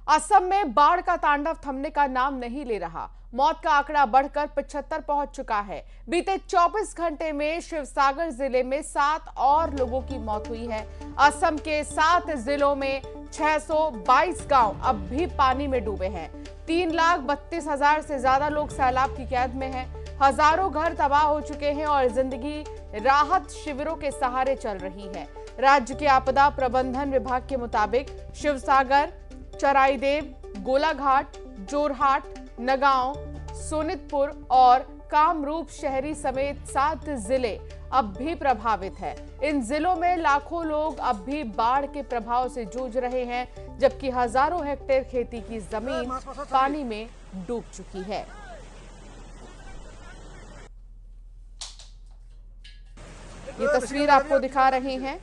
असम में बाढ़ का तांडव थमने का नाम नहीं ले रहा। मौत का आंकड़ा बढ़कर 75 पहुंच चुका है। बीते 24 घंटे में शिवसागर जिले में 7 और लोगों की मौत हुई है। असम के 7 जिलों में 622 गांव अब भी पानी में डूबे हैं। 3,32,000 से ज्यादा लोग सैलाब की कैद में हैं। हजारों घर तबाह हो चुके हैं और जिंदगी राहत शिविरों के सहारे चल रही है। राज्य के आपदा प्रबंधन विभाग के मुताबिक शिवसागर, चराईदेव, गोलाघाट, जोरहाट, नगांव, सोनितपुर और कामरूप शहरी समेत 7 जिले अब भी प्रभावित हैं। इन जिलों में लाखों लोग अब भी बाढ़ के प्रभाव से जूझ रहे हैं, जबकि हजारों हेक्टेयर खेती की जमीन पानी में डूब चुकी है। ये तस्वीर आपको दिखा रहे हैं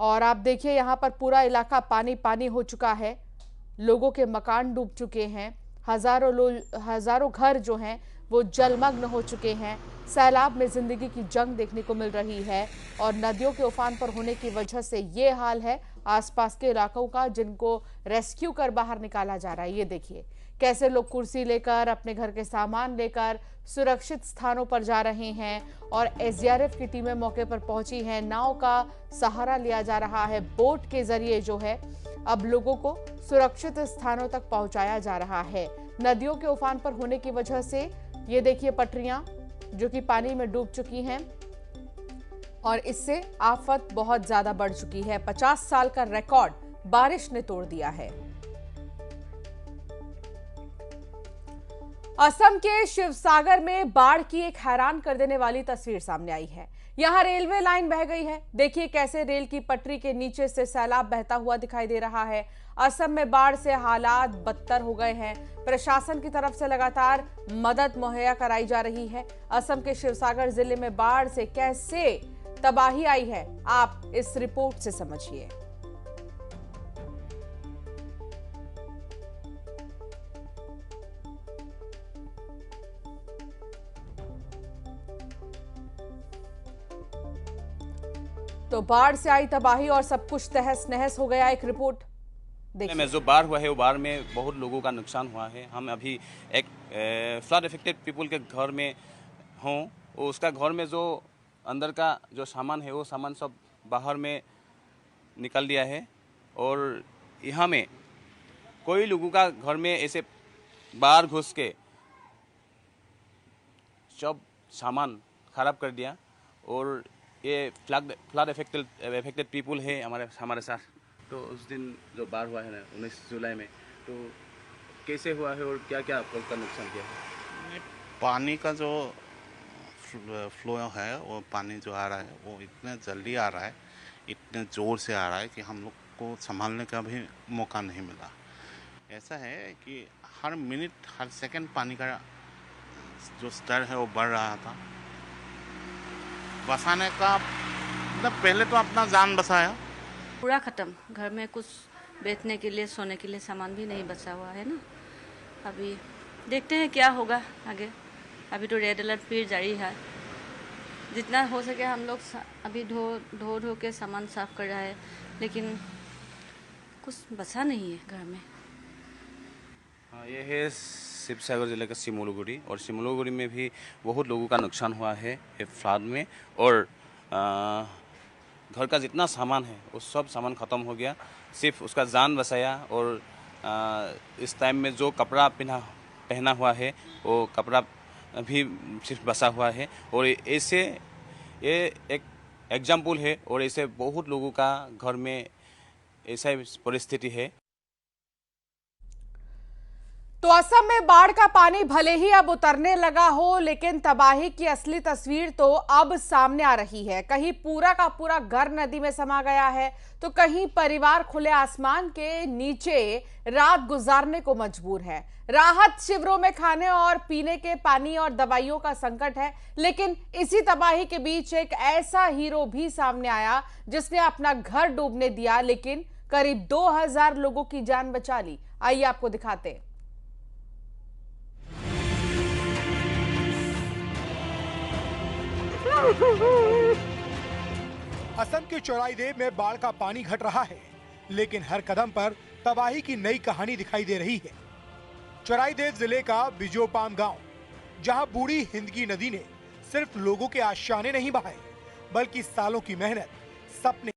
और आप देखिए यहाँ पर पूरा इलाका पानी पानी हो चुका है। लोगों के मकान डूब चुके हैं। हजारों घर जो हैं वो जलमग्न हो चुके हैं। सैलाब में जिंदगी की जंग देखने को मिल रही है और नदियों के उफान पर होने की वजह से ये हाल है आसपास के इलाकों का, जिनको रेस्क्यू कर बाहर निकाला जा रहा है। ये देखिए कैसे लोग कुर्सी लेकर, अपने घर के सामान लेकर सुरक्षित स्थानों पर जा रहे हैं और एसडीआरएफ की टीमें मौके पर पहुंची हैं। नाव का सहारा लिया जा रहा है। बोट के जरिए जो है अब लोगों को सुरक्षित स्थानों तक पहुंचाया जा रहा है। नदियों के उफान पर होने की वजह से ये देखिए पटरियां जो कि पानी में डूब चुकी हैं और इससे आफत बहुत ज्यादा बढ़ चुकी है। 50 साल का रिकॉर्ड बारिश ने तोड़ दिया है। असम के शिवसागर में बाढ़ की एक हैरान कर देने वाली तस्वीर सामने आई है। यहां रेलवे लाइन बह गई है। देखिए कैसे रेल की पटरी के नीचे से सैलाब बहता हुआ दिखाई दे रहा है। असम में बाढ़ से हालात बदतर हो गए हैं। प्रशासन की तरफ से लगातार मदद मुहैया कराई जा रही है। असम के शिवसागर जिले में बाढ़ से कैसे तबाही आई है, आप इस रिपोर्ट से समझिए। तो बाढ़ से आई तबाही और सब कुछ तहस नहस हो गया। एक रिपोर्ट में जो बाढ़ हुआ है वो बाढ़ में बहुत लोगों का नुकसान हुआ है। हम अभी एक फ्लड इफेक्टेड पीपल के घर में हों, उसका घर में जो अंदर का जो सामान है वो सामान सब बाहर में निकल दिया है और यहाँ में कोई लोगों का घर में ऐसे बाढ़ घुस के सब सामान खराब कर दिया। और ये फ्लड इफेक्टेड पीपल है हमारे साथ। तो उस दिन जो बाढ़ हुआ है ना 19 जुलाई में, तो कैसे हुआ है और क्या क्या आपका नुकसान किया है? पानी का जो फ्लो है, वो पानी जो आ रहा है वो इतने जल्दी आ रहा है, इतने ज़ोर से आ रहा है कि हम लोग को संभालने का भी मौका नहीं मिला। ऐसा है कि हर मिनट हर सेकंड पानी का जो स्तर है वो बढ़ रहा था। बचाने का मतलब पहले तो अपना जान बचाया, पूरा ख़त्म। घर में कुछ बेचने के लिए, सोने के लिए सामान भी नहीं बचा हुआ है ना। अभी देखते हैं क्या होगा आगे। अभी तो रेड अलर्ट फिर जारी है। जितना हो सके हम लोग अभी धो के सामान साफ कर रहा है, लेकिन कुछ बचा नहीं है घर में। हाँ, ये है शिवसागर जिले का सिमोलुगुड़ी और सिमोलुगुड़ी में भी बहुत लोगों का नुकसान हुआ है फ्लड में। और घर का जितना सामान है वो सब सामान ख़त्म हो गया। सिर्फ उसका जान बचाया और इस टाइम में जो कपड़ा पहना हुआ है वो कपड़ा भी सिर्फ बचा हुआ है। और ऐसे ये एक एग्जाम्पल है और ऐसे बहुत लोगों का घर में ऐसा परिस्थिति है। तो असम में बाढ़ का पानी भले ही अब उतरने लगा हो, लेकिन तबाही की असली तस्वीर तो अब सामने आ रही है। कहीं पूरा का पूरा घर नदी में समा गया है, तो कहीं परिवार खुले आसमान के नीचे रात गुजारने को मजबूर है। राहत शिविरों में खाने और पीने के पानी और दवाइयों का संकट है। लेकिन इसी तबाही के बीच एक ऐसा हीरो भी सामने आया जिसने अपना घर डूबने दिया, लेकिन करीब 2000 लोगों की जान बचा ली। आइए आपको दिखाते हैं। असम के चौराईदेव में बाढ़ का पानी घट रहा है, लेकिन हर कदम पर तबाही की नई कहानी दिखाई दे रही है। चराईदेव जिले का बिजोपाम गांव, जहां बूढ़ी हिंदकी नदी ने सिर्फ लोगों के आशाने नहीं बहाए, बल्कि सालों की मेहनत, सपने